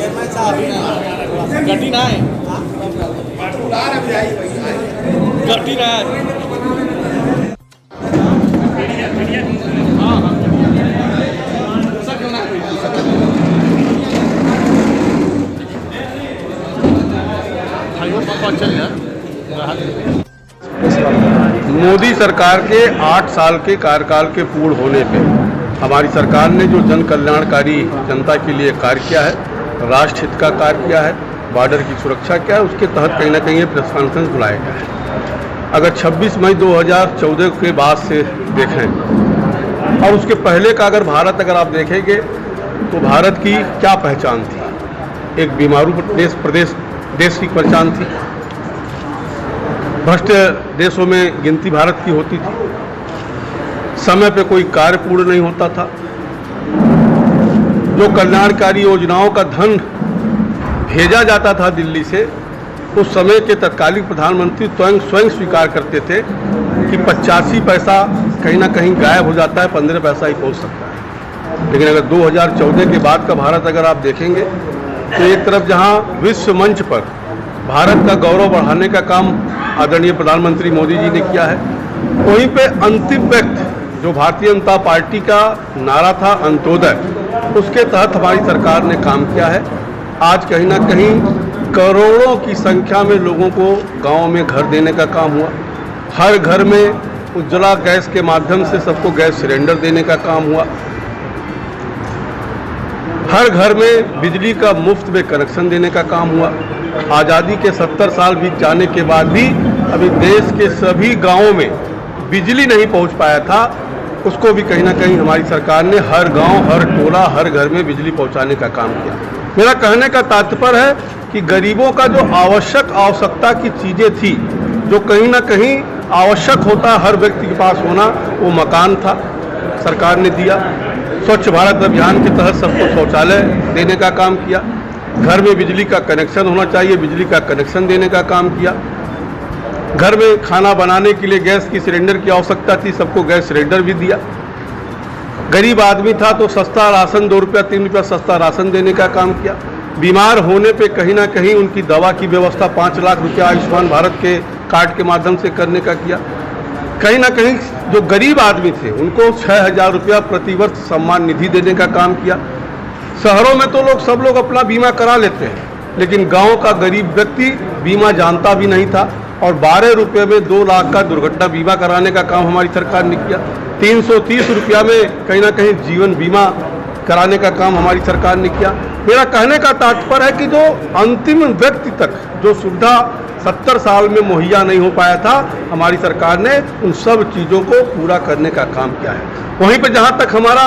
कठिन आहे कठिन आहे मोदी सरकार के 8 साल के कार्यकाल के पूर्ण होने पे हमारी सरकार ने जो जन कल्याणकारी जनता के लिए कार्य किया है, राष्ट्र हित का कार्य किया है, बॉर्डर की सुरक्षा किया है, उसके तहत कहीं ना कहीं ये प्रेस कॉन्फ्रेंस बुलाया गया है। अगर 26 मई 2014 के बाद से देखें और उसके पहले का अगर आप देखेंगे तो भारत की क्या पहचान थी? एक बीमारू देश की पहचान थी। भ्रष्ट देशों में गिनती भारत की होती थी। समय पे कोई कार्य पूर्ण नहीं होता था। जो कल्याणकारी योजनाओं का धन भेजा जाता था दिल्ली से, उस समय के तत्कालीन प्रधानमंत्री स्वयं स्वीकार करते थे कि 85 पैसा कहीं ना कहीं गायब हो जाता है, 15 पैसा ही पहुंच सकता है। लेकिन अगर 2014 के बाद का भारत अगर आप देखेंगे तो एक तरफ जहां विश्व मंच पर भारत का गौरव बढ़ाने का काम आदरणीय प्रधानमंत्री मोदी जी ने किया है, वहीं पे अंतिम व्यक्ति जो भारतीय जनता पार्टी का नारा था अंत्योदय, उसके तहत हमारी सरकार ने काम किया है। आज कहीं ना कहीं करोड़ों की संख्या में लोगों को गांव में घर देने का काम हुआ। हर घर में उज्ज्वला गैस के माध्यम से सबको गैस सिलेंडर देने का काम हुआ। हर घर में बिजली का मुफ्त में कनेक्शन देने का काम हुआ। आज़ादी के 70 साल बीत जाने के बाद भी अभी देश के सभी गांवों में बिजली नहीं पहुंच पाया था, उसको भी कहीं ना कहीं हमारी सरकार ने हर गांव, हर टोला, हर घर में बिजली पहुंचाने का काम किया। मेरा कहने का तात्पर्य है कि गरीबों का जो आवश्यकता की चीज़ें थी, जो कहीं ना कहीं आवश्यक होता हर व्यक्ति के पास होना, वो मकान था, सरकार ने दिया। स्वच्छ भारत अभियान के तहत सबको शौचालय देने का काम किया। घर में बिजली का कनेक्शन होना चाहिए, बिजली का कनेक्शन देने का काम किया। घर में खाना बनाने के लिए गैस की सिलेंडर की आवश्यकता थी, सबको गैस सिलेंडर भी दिया। गरीब आदमी था तो सस्ता राशन 2 रुपया 3 रुपया सस्ता राशन देने का काम किया। बीमार होने पे कहीं ना कहीं उनकी दवा की व्यवस्था 5 लाख रुपया आयुष्मान भारत के कार्ड के माध्यम से करने का किया। कहीं ना कहीं जो गरीब आदमी थे उनको 6,000 रुपया प्रतिवर्ष सम्मान निधि देने का काम किया। शहरों में तो सब लोग अपना बीमा करा लेते हैं, लेकिन गांव का गरीब व्यक्ति बीमा जानता भी नहीं था और 12 रुपये में 2 लाख का दुर्घटना बीमा कराने का काम हमारी सरकार ने किया। 330 रुपया में कहीं ना कहीं जीवन बीमा कराने का काम हमारी सरकार ने किया। मेरा कहने का तात्पर्य है कि जो अंतिम व्यक्ति तक जो सुविधा 70 साल में मुहैया नहीं हो पाया था, हमारी सरकार ने उन सब चीज़ों को पूरा करने का काम किया है। वहीं पर जहाँ तक हमारा